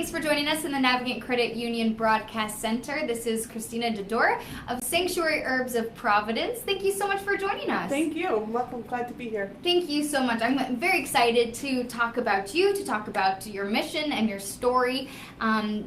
Thanks for joining us in the Navigant Credit Union Broadcast Center. This is Christina Dedora of Sanctuary Herbs of Providence. Thank you so much for joining us. Thank you. I'm glad to be here. Thank you so much. I'm very excited to talk about you, to talk about your mission and your story.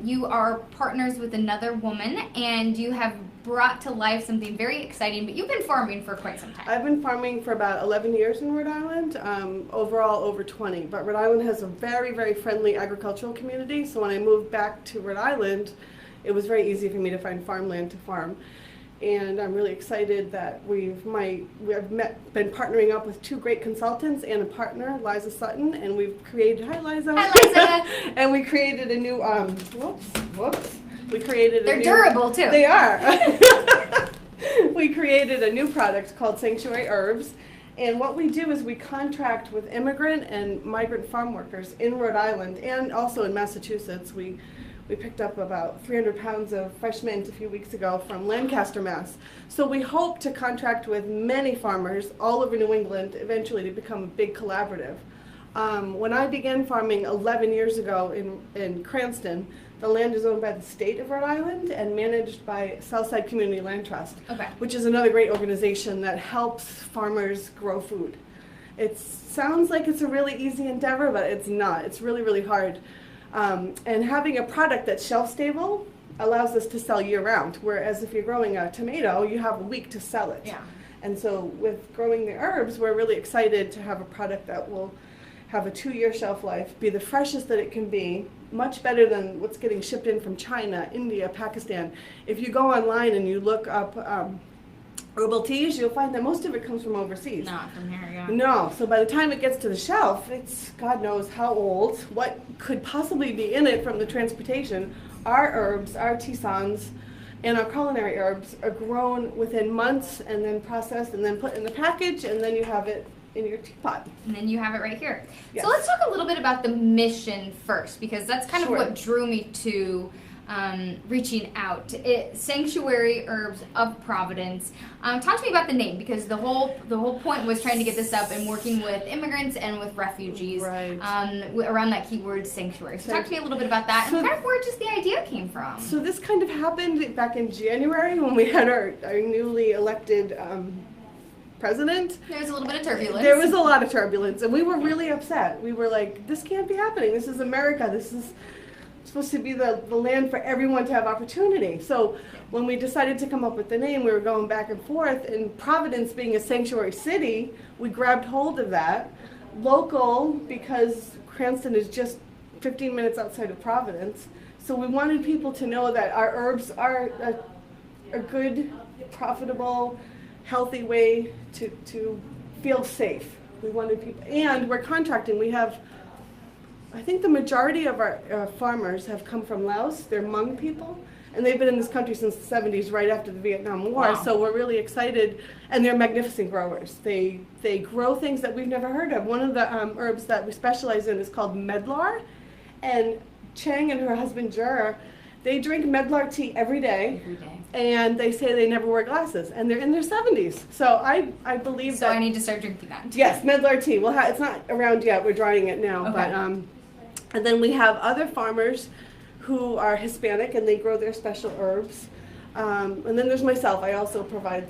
You are partners with another woman, and you have brought to life something very exciting, but you've been farming for quite some time. I've been farming for about 11 years in Rhode Island, overall over 20. But Rhode Island has a very, very friendly agricultural community, so when I moved back to Rhode Island, it was very easy for me to find farmland to farm. And I'm really excited that we've been partnering up with two great consultants and a partner, Liza Sutton, and we've created, hi Liza. Hi Liza. And we created a new, we created They're durable too. They are. We created a new product called Sanctuary Herbs, and what we do is we contract with immigrant and migrant farm workers in Rhode Island and also in Massachusetts. We picked up about 300 pounds of fresh mint a few weeks ago from Lancaster, Mass. So we hope to contract with many farmers all over New England eventually to become a big collaborative. When I began farming 11 years ago in Cranston, the land is owned by the state of Rhode Island and managed by Southside Community Land Trust, which is another great organization that helps farmers grow food. It sounds like it's a really easy endeavor, but it's not. It's really, really hard. And having a product that's shelf stable allows us to sell year round, whereas if you're growing a tomato, you have a week to sell it. Yeah. And so with growing the herbs, we're really excited to have a product that will have a 2-year shelf life, be the freshest that it can be, much better than what's getting shipped in from China, India, Pakistan. If you go online and you look up herbal teas, you'll find that most of it comes from overseas. Not from here, yeah. No, so by the time it gets to the shelf, it's God knows how old, what could possibly be in it from the transportation. Our herbs, our tisanes, and our culinary herbs are grown within months and then processed and then put in the package, and then you have it in your teapot. And then you have it right here. Yes. So let's talk a little bit about the mission first, because that's kind of what drew me to reaching out. Sanctuary Herbs of Providence. Talk to me about the name, because the whole point was trying to get this up and working with immigrants and with refugees around that keyword sanctuary. So talk to me a little bit about that and kind of where just the idea came from. So this kind of happened back in January when we had our newly elected president. There was a little bit of turbulence. There was a lot of turbulence, and we were really upset. We were like, this can't be happening. This is America. This is supposed to be the land for everyone to have opportunity. So when we decided to come up with the name, we were going back and forth, and Providence being a sanctuary city, we grabbed hold of that. Local, because Cranston is just 15 minutes outside of Providence. So we wanted people to know that our herbs are a good, profitable, healthy way to feel safe. We wanted people, and we're contracting. We have, I think the majority of our farmers have come from Laos. They're Hmong people, and they've been in this country since the 70s, right after the Vietnam War. Wow. So we're really excited, and they're magnificent growers. They grow things that we've never heard of. One of the herbs that we specialize in is called medlar, and Chang and her husband Jur, they drink medlar tea every day. And they say they never wear glasses, and they're in their 70s. So I believe that. So I need to start drinking that. Yes, medlar tea. Well, it's not around yet. We're drying it now. Okay. But and then we have other farmers who are Hispanic, and they grow their special herbs. And then there's myself. I also provide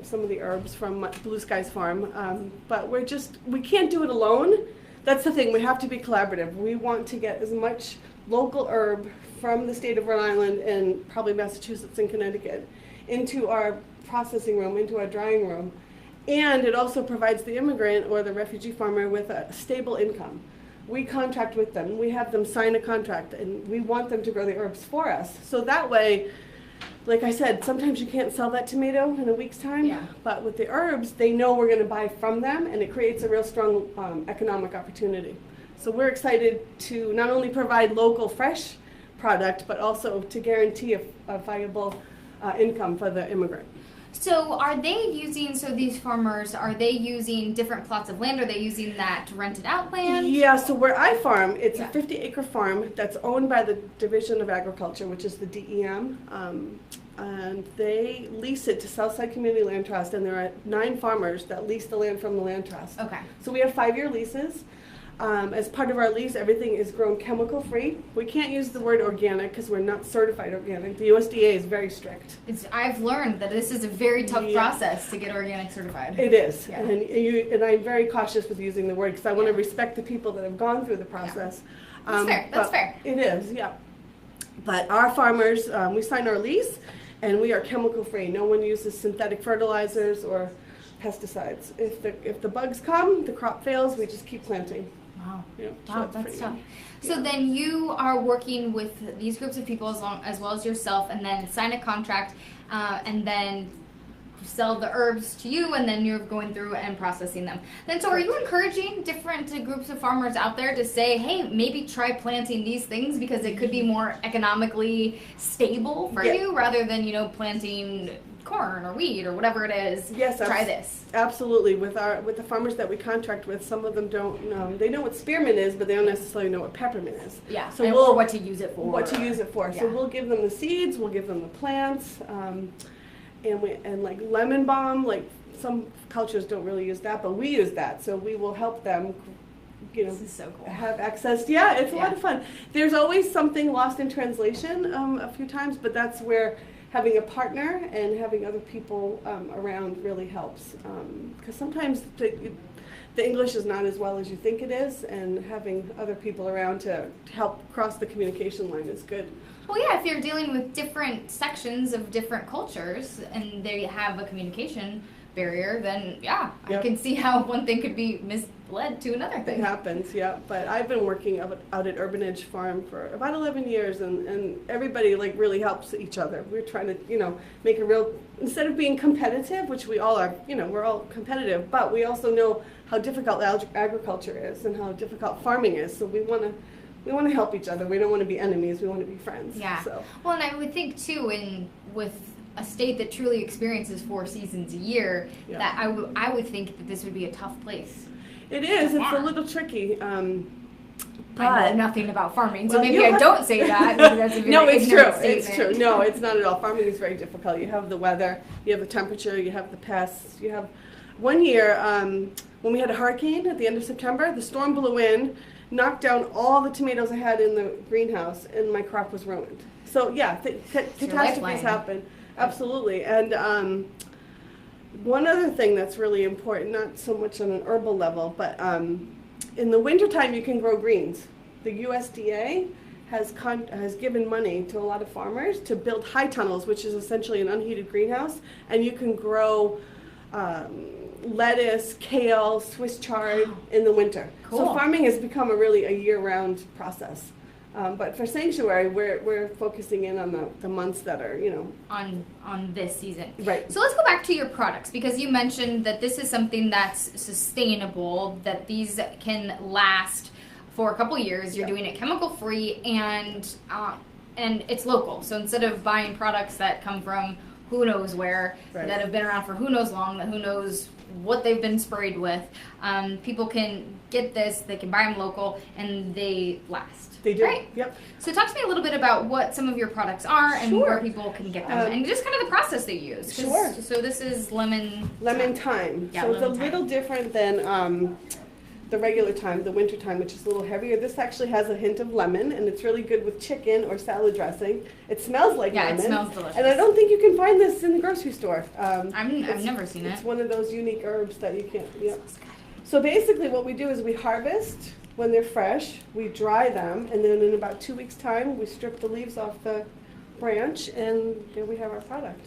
some of the herbs from Blue Skies Farm. But we can't do it alone. That's the thing. We have to be collaborative. We want to get as much local herb from the state of Rhode Island and probably Massachusetts and Connecticut into our processing room, into our drying room. And it also provides the immigrant or the refugee farmer with a stable income. We contract with them. We have them sign a contract, and we want them to grow the herbs for us. So that way, like I said, sometimes you can't sell that tomato in a week's time, but with the herbs, they know we're going to buy from them, and it creates a real strong economic opportunity. So we're excited to not only provide local fresh product, but also to guarantee a viable income for the immigrant. So are they using, these farmers, are they using different plots of land? Are they using that rented out land? Yeah, so where I farm, it's a 50-acre farm that's owned by the Division of Agriculture, which is the DEM, and they lease it to Southside Community Land Trust, and there are 9 farmers that lease the land from the land trust. Okay. So we have 5-year leases. As part of our lease, everything is grown chemical-free. We can't use the word organic because we're not certified organic. The USDA is very strict. I've learned that this is a very tough process to get organic certified. It is, and I'm very cautious with using the word because I want to respect the people that have gone through the process. That's fair. That's fair. It is, yeah. But our farmers, we sign our lease, and we are chemical-free. No one uses synthetic fertilizers or pesticides. If the bugs come, the crop fails, we just keep planting. Wow. Yeah, wow, that's tough. So then you are working with these groups of people as well as yourself, and then sign a contract, and then sell the herbs to you, and then you're going through and processing them. Then, so are you encouraging different groups of farmers out there to say, hey, maybe try planting these things because it could be more economically stable for you rather than, planting corn or wheat or whatever it is? Yes, try this. Absolutely. With the farmers that we contract with, some of them don't know. They know what spearmint is, but they don't necessarily know what peppermint is. Yeah. So or what to use it for. Yeah. So we'll give them the seeds, we'll give them the plants, and like lemon balm. Like some cultures don't really use that, but we use that. So we will help them. This is so cool. Have access. Yeah, it's a lot of fun. There's always something lost in translation a few times, but that's where having a partner and having other people around really helps. Because sometimes the English is not as well as you think it is, and having other people around to help cross the communication line is good. Well, yeah, if you're dealing with different sections of different cultures and they have a communication barrier, then I can see how one thing could be misled to another thing. It happens, yeah. But I've been working out at Urban Edge Farm for about 11 years, and everybody really helps each other. We're trying to, make a real, instead of being competitive, which we all are, we're all competitive, but we also know how difficult agriculture is and how difficult farming is. So we want to help each other. We don't want to be enemies. We want to be friends. Yeah. So. Well, and I would think too, with a state that truly experiences 4 seasons a year, that I would think that this would be a tough place. It is. It's a little tricky. I know nothing about farming, so well, maybe I don't say that. Maybe that's a very no, it's true. statement. It's true. No, it's not at all. Farming is very difficult. You have the weather, you have the temperature, you have the pests. You have one year when we had a hurricane at the end of September, the storm blew in, knocked down all the tomatoes I had in the greenhouse, and my crop was ruined. So yeah, catastrophes happen. Absolutely. And one other thing that's really important, not so much on an herbal level, but in the wintertime you can grow greens. The USDA has given money to a lot of farmers to build high tunnels, which is essentially an unheated greenhouse, and you can grow lettuce, kale, Swiss chard in the winter. Cool. So farming has become a year-round process. But for Sanctuary, we're focusing in on the months that are, on this season. Right. So let's go back to your products, because you mentioned that this is something that's sustainable, that these can last for a couple years. You're doing it chemical-free, and it's local. So instead of buying products that come from who knows where, that have been around for who knows long, who knows what they've been sprayed with, people can get this, they can buy them local, and they last. They do. Right? Yep. So talk to me a little bit about what some of your products are and where people can get them, and just kind of the process they use. Sure. So this is lemon thyme. Yeah, so it's a little different than the regular thyme, the winter thyme, which is a little heavier. This actually has a hint of lemon, and it's really good with chicken or salad dressing. It smells like lemon. Yeah, it smells delicious. And I don't think you can find this in the grocery store. I've never seen it. It's one of those unique herbs that you can't. Yeah. So basically, what we do is we harvest when they're fresh. We dry them, and then in about 2 weeks' time, we strip the leaves off the branch, and there we have our product.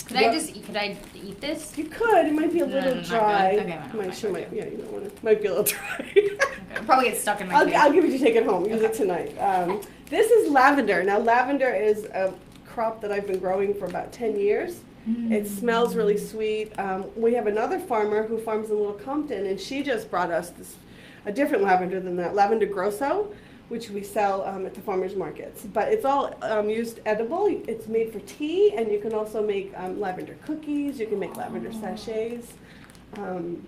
Could I eat this? You could. It might be a little dry. Okay, you don't want it. Might be a little dry. It'll probably get stuck in my teeth. I'll give you to take it home. Use it tonight. This is lavender. Now, lavender is a crop that I've been growing for about 10 years. It smells really sweet. We have another farmer who farms in Little Compton, and she just brought us a different lavender than that, Lavender Grosso, which we sell at the farmers markets. But it's all used edible. It's made for tea, and you can also make lavender cookies. You can make lavender sachets. And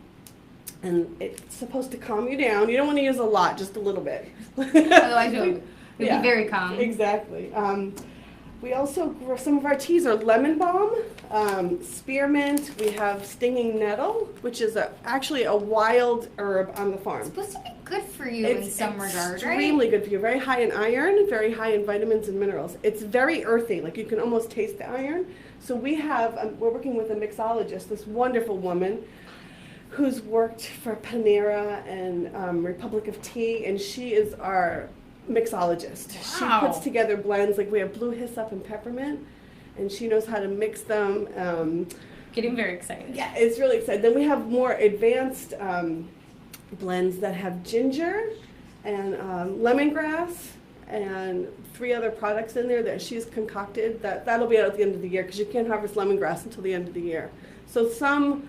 it's supposed to calm you down. You don't want to use a lot, just a little bit. Otherwise you'll be very calm. Exactly. We also grow, some of our teas are lemon balm, spearmint. We have stinging nettle, which is actually a wild herb on the farm. It's supposed to be good for you in some regard, right? Extremely good for you. Very high in iron, very high in vitamins and minerals. It's very earthy, like you can almost taste the iron. So we have, we're working with a mixologist, this wonderful woman who's worked for Panera and Republic of Tea, and she is our mixologist. Wow. She puts together blends, like we have blue hyssop and peppermint, and she knows how to mix them. Getting very excited. Yeah, it's really exciting. Then we have more advanced blends that have ginger and lemongrass and 3 other products in there that she's concocted. That'll be out at the end of the year because you can't harvest lemongrass until the end of the year. So some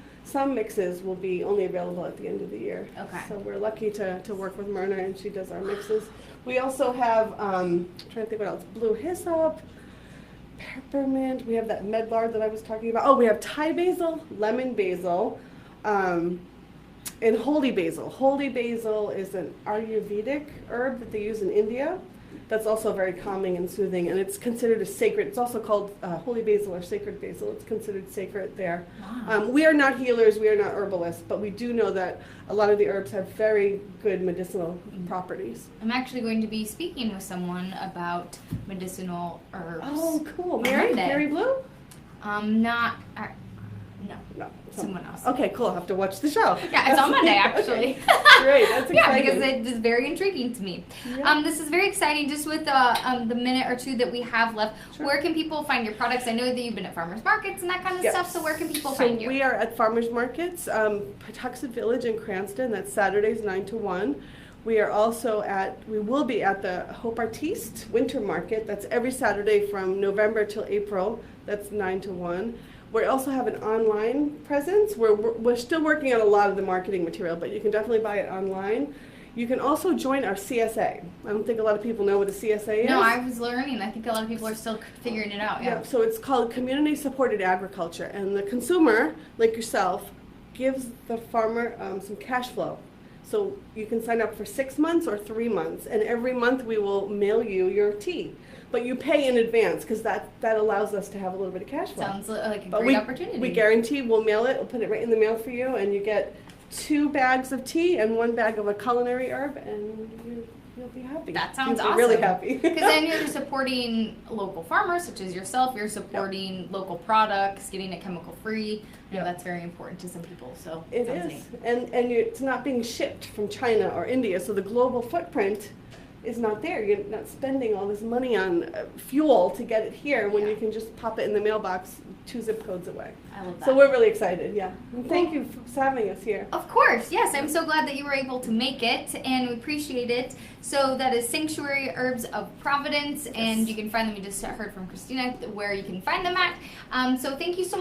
mixes will be only available at the end of the year. Okay. So we're lucky to work with Myrna, and she does our mixes. We also have, I'm trying to think what else, blue hyssop, peppermint. We have that medlar that I was talking about. Oh, we have Thai basil, lemon basil, and holy basil. Holy basil is an Ayurvedic herb that they use in India. That's also very calming and soothing, and it's considered a sacred. It's also called holy basil or sacred basil. It's considered sacred there. Wow. We are not healers. We are not herbalists, but we do know that a lot of the herbs have very good medicinal properties. I'm actually going to be speaking with someone about medicinal herbs. Oh, cool. On Mary? Monday. Mary Blue? No. No. Someone else. Okay, cool. I'll have to watch the show. Yeah, it's on Monday, actually. Okay. Great, that's Yeah, exciting. because it is very intriguing to me. Yeah. This is very exciting. Just with the minute or two that we have left, Sure. Where can people find your products? I know that you've been at farmers markets and that kind of Yes. stuff. So where can people So find you? we are at farmers markets, Patuxent Village in Cranston. That's Saturdays 9 to 1. We are also we will be at the Hope Artiste Winter Market. That's every Saturday from November till April. That's 9 to 1. We also have an online presence. We're still working on a lot of the marketing material, but you can definitely buy it online. You can also join our CSA. I don't think a lot of people know what a CSA is. No, I was learning. I think a lot of people are still figuring it out. Yeah. So it's called Community Supported Agriculture, and the consumer, like yourself, gives the farmer some cash flow. So you can sign up for 6 months or 3 months, and every month we will mail you your tea. But you pay in advance because that allows us to have a little bit of cash flow. Sounds like a But great opportunity. We guarantee we'll mail it. We'll put it right in the mail for you, and you get 2 bags of tea and 1 bag of a culinary herb, and you'll be happy. That sounds You'll awesome. be really happy. Because then you're supporting local farmers, such as yourself. You're supporting local products, getting it chemical free. You know, that's very important to some people. So It sounds is, neat. and it's not being shipped from China or India, so the global footprint is not there. You're not spending all this money on fuel to get it here when you can just pop it in the mailbox 2 zip codes away. I love that. So we're really excited, yeah. And thank you for having us here. Of course, yes. I'm so glad that you were able to make it, and we appreciate it. So that is Sanctuary Herbs of Providence, and you can find them. You just heard from Christina where you can find them at. So thank you so much.